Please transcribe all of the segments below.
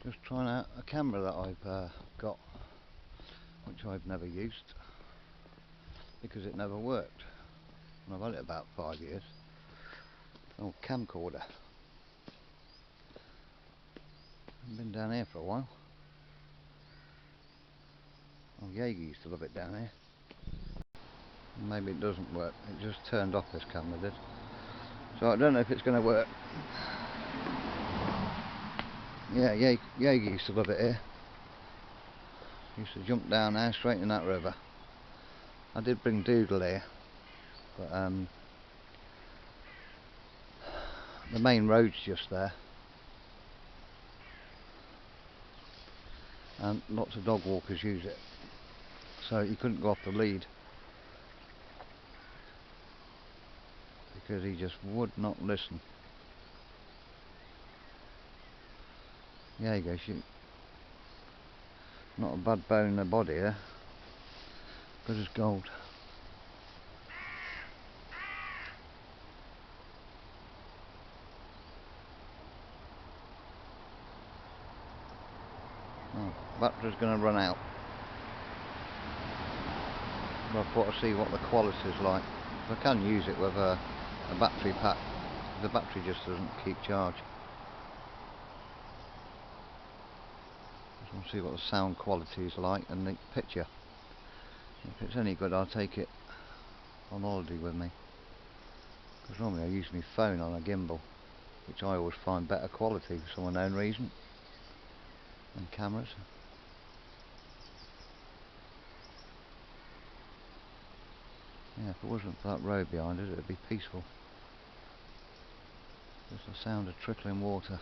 Just trying out a camera that I've got, which I've never used because it never worked. And I've had it about 5 years. Oh, camcorder. I've been down here for a while. Oh, Jaeger used to love it down here. Maybe it doesn't work. It just turned off, this camera did. So I don't know if it's going to work. Yeah, Jaeger used to love it here. Used to jump down there straight in that river. I did bring Doodle here, but the main road's just there, and lots of dog walkers use it, so he couldn't go off the lead because he just would not listen. Yeah, you go, shoot. Not a bad bone in the body there. Good as gold. Oh, battery's going to run out. But I thought I'd see what the quality's like. I can use it with a battery pack. The battery just doesn't keep charge. Just want to see what the sound quality is like and the picture. If it's any good, I'll take it on holiday with me. Because normally I use my phone on a gimbal, which I always find better quality for some unknown reason than cameras. Yeah, if it wasn't for that road behind it, it'd be peaceful. Just the sound of trickling water.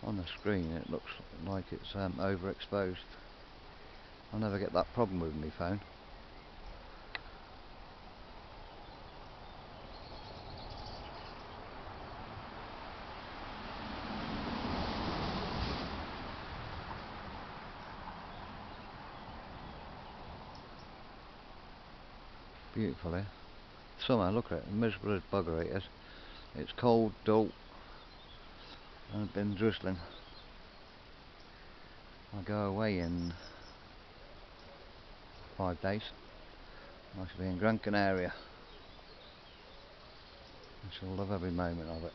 On the screen it looks like it's overexposed. I never get that problem with my phone. Beautiful here. Summer, look at it, miserable as bugger it is. It's cold, dull, and it's been drizzling. I go away in 5 days. I shall be in Gran Canaria. I shall love every moment of it.